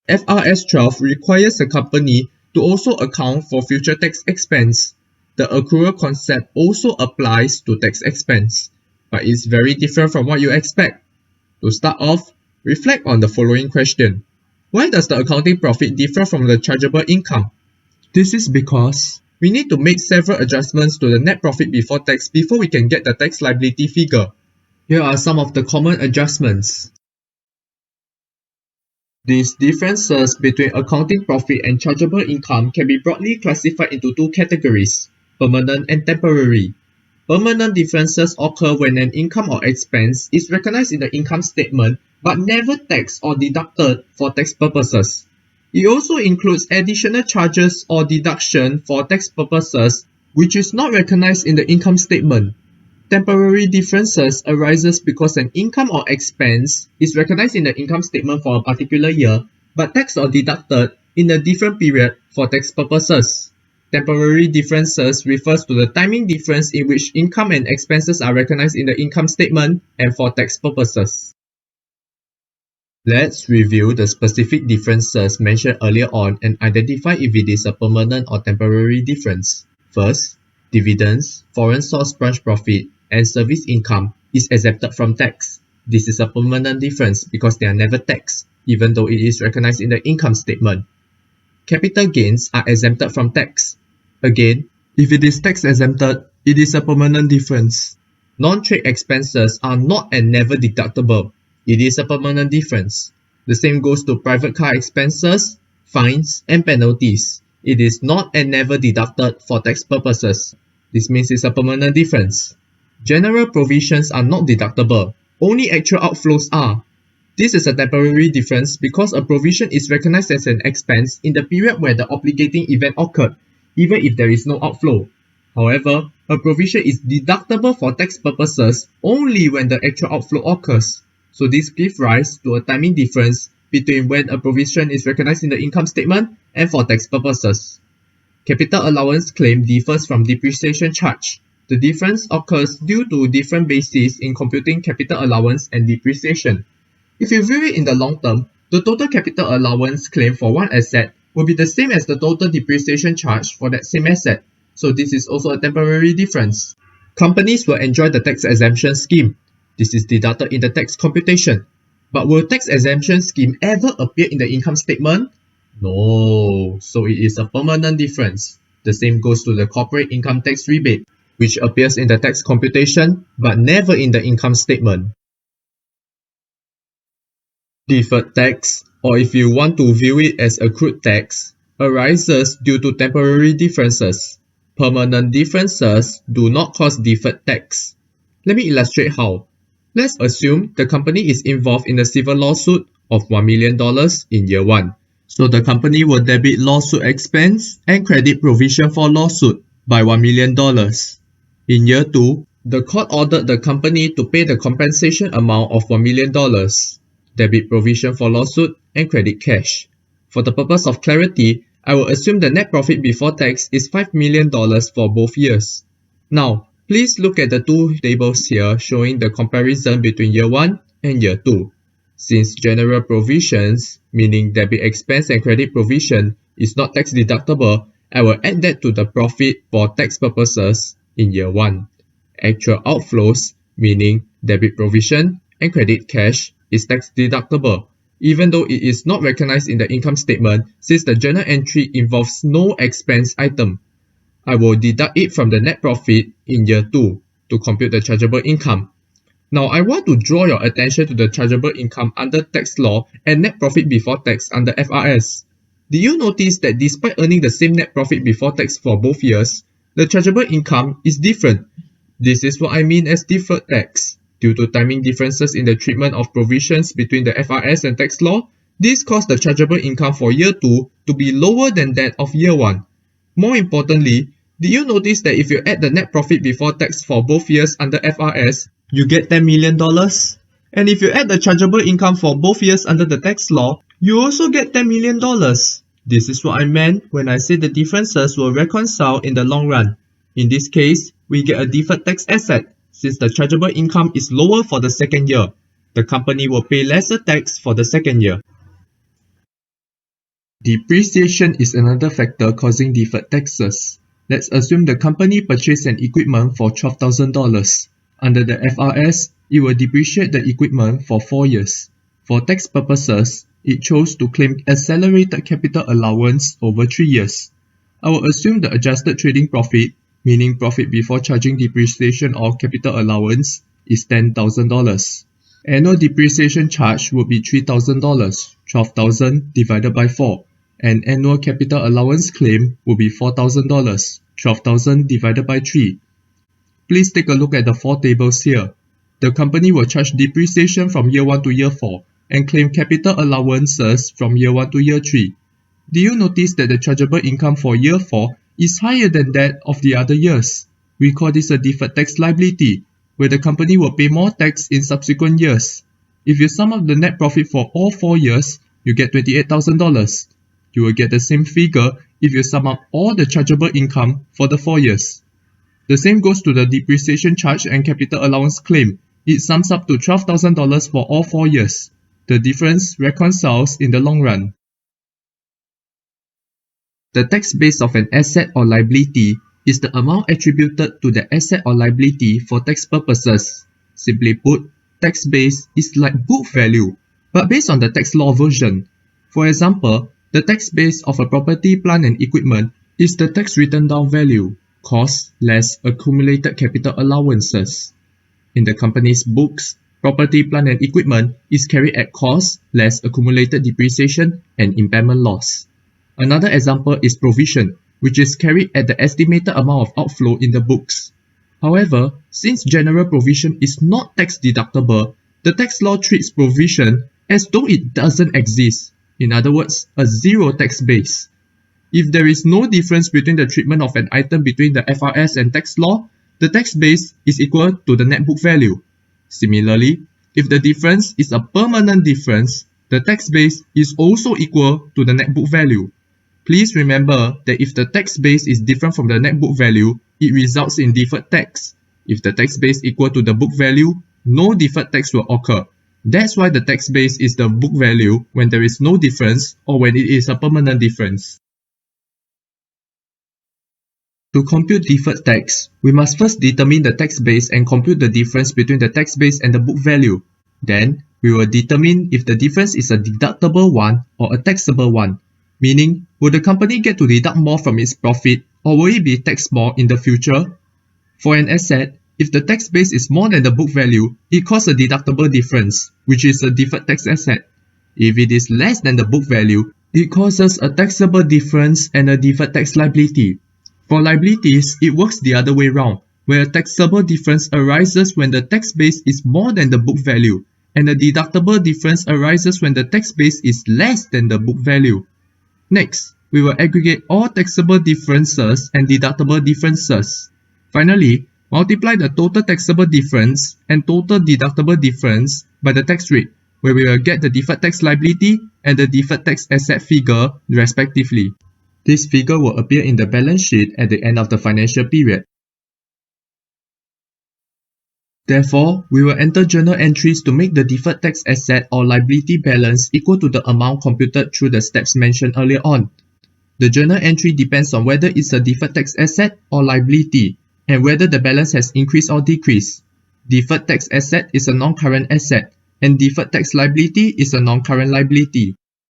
FRS 12 requires a company to also account for future tax expense. The accrual concept also applies to tax expense, but it's very different from what you expect. To start off, reflect on the following question. Why does the accounting profit differ from the chargeable income? This is because we need to make several adjustments to the net profit before tax before we can get the tax liability figure. Here are some of the common adjustments. These differences between accounting profit and chargeable income can be broadly classified into two categories, permanent and temporary. Permanent differences occur when an income or expense is recognized in the income statement but never taxed or deducted for tax purposes. It also includes additional charges or deduction for tax purposes which is not recognized in the income statement. Temporary differences arises because an income or expense is recognized in the income statement for a particular year but taxed or deducted in a different period for tax purposes. Temporary differences refers to the timing difference in which income and expenses are recognized in the income statement and for tax purposes. Let's review the specific differences mentioned earlier on and identify if it is a permanent or temporary difference. First, dividends, foreign source branch profit, and service income is exempted from tax. This is a permanent difference because they are never taxed, even though it is recognized in the income statement. Capital gains are exempted from tax. Again, if it is tax exempted, it is a permanent difference. Non-trade expenses are not and never deductible. It is a permanent difference. The same goes to private car expenses, fines, and penalties. It is not and never deducted for tax purposes. This means it's a permanent difference. General provisions are not deductible. Only actual outflows are. This is a temporary difference because a provision is recognized as an expense in the period where the obligating event occurred, even if there is no outflow. However, a provision is deductible for tax purposes only when the actual outflow occurs. So this gives rise to a timing difference between when a provision is recognized in the income statement and for tax purposes. Capital allowance claim differs from depreciation charge. The difference occurs due to different bases in computing capital allowance and depreciation. If you view it in the long term, the total capital allowance claim for one asset will be the same as the total depreciation charge for that same asset. So this is also a temporary difference. Companies will enjoy the tax exemption scheme. This is deducted in the tax computation. But will tax exemption scheme ever appear in the income statement? No, so it is a permanent difference. The same goes to the corporate income tax rebate, which appears in the tax computation but never in the income statement. Deferred tax, or if you want to view it as accrued tax, arises due to temporary differences. Permanent differences do not cause deferred tax. Let me illustrate how. Let's assume the company is involved in a civil lawsuit of $1 million in year 1. So the company will debit lawsuit expense and credit provision for lawsuit by $1 million. In year 2, the court ordered the company to pay the compensation amount of $1 million, debit provision for lawsuit, and credit cash. For the purpose of clarity, I will assume the net profit before tax is $5 million for both years. Now, please look at the two tables here showing the comparison between year 1 and year 2. Since general provisions, meaning debit expense and credit provision, is not tax deductible, I will add that to the profit for tax purposes in year 1. Actual outflows, meaning debit provision and credit cash, is tax deductible, even though it is not recognized in the income statement since the journal entry involves no expense item. I will deduct it from the net profit in year 2 to compute the chargeable income. Now, I want to draw your attention to the chargeable income under tax law and net profit before tax under FRS. Did you notice that despite earning the same net profit before tax for both years, the chargeable income is different? This is what I mean as deferred tax. Due to timing differences in the treatment of provisions between the FRS and tax law, this caused the chargeable income for year 2 to be lower than that of year 1. More importantly, did you notice that if you add the net profit before tax for both years under FRS, you get $10 million? And if you add the chargeable income for both years under the tax law, you also get $10 million. This is what I meant when I said the differences will reconcile in the long run. In this case, we get a deferred tax asset since the chargeable income is lower for the second year. The company will pay lesser tax for the second year. Depreciation is another factor causing deferred taxes. Let's assume the company purchased an equipment for $12,000. Under the FRS, it will depreciate the equipment for 4 years. For tax purposes, it chose to claim accelerated capital allowance over 3 years. I will assume the adjusted trading profit, meaning profit before charging depreciation or capital allowance, is $10,000. Annual depreciation charge would be $3,000, 12,000 divided by 4, and annual capital allowance claim would be $4,000, 12,000 divided by 3. Please take a look at the 4 tables here. The company will charge depreciation from year 1 to year 4 and claim capital allowances from year 1 to year 3. Do you notice that the chargeable income for year 4 is higher than that of the other years? We call this a deferred tax liability, where the company will pay more tax in subsequent years. If you sum up the net profit for all 4 years, you get $28,000. You will get the same figure if you sum up all the chargeable income for the 4 years. The same goes to the depreciation charge and capital allowance claim. It sums up to $12,000 for all 4 years. The difference reconciles in the long run. The tax base of an asset or liability is the amount attributed to the asset or liability for tax purposes. Simply put, tax base is like book value, but based on the tax law version. For example, the tax base of a property, plant and equipment is the tax written down value, cost less accumulated capital allowances. In the company's books, property, plant and equipment is carried at cost less accumulated depreciation and impairment loss. Another example is provision, which is carried at the estimated amount of outflow in the books. However, since general provision is not tax deductible, the tax law treats provision as though it doesn't exist. In other words, a zero tax base. If there is no difference between the treatment of an item between the FRS and tax law, the tax base is equal to the net book value. Similarly, if the difference is a permanent difference, the tax base is also equal to the net book value. Please remember that if the tax base is different from the net book value, it results in deferred tax. If the tax base equal to the book value, no deferred tax will occur. That's why the tax base is the book value when there is no difference or when it is a permanent difference. To compute deferred tax, we must first determine the tax base and compute the difference between the tax base and the book value. Then, we will determine if the difference is a deductible one or a taxable one. Meaning, will the company get to deduct more from its profit or will it be taxed more in the future? For an asset, if the tax base is more than the book value, it causes a deductible difference, which is a deferred tax asset. If it is less than the book value, it causes a taxable difference and a deferred tax liability. For liabilities, it works the other way round, where a taxable difference arises when the tax base is more than the book value, and a deductible difference arises when the tax base is less than the book value. Next, we will aggregate all taxable differences and deductible differences. Finally, multiply the total taxable difference and total deductible difference by the tax rate, where we will get the deferred tax liability and the deferred tax asset figure respectively. This figure will appear in the balance sheet at the end of the financial period. Therefore, we will enter journal entries to make the deferred tax asset or liability balance equal to the amount computed through the steps mentioned earlier on. The journal entry depends on whether it's a deferred tax asset or liability, and whether the balance has increased or decreased. Deferred tax asset is a non-current asset, and deferred tax liability is a non-current liability.